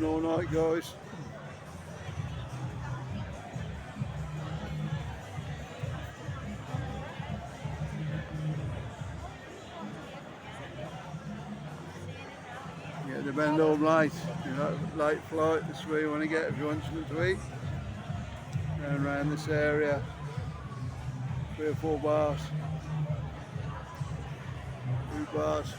riding all night, guys. Get to Vendome late, you know, late flight. This is where you want to get if you want something to eat. Going around this area, 3 or 4 bars, 2 bars.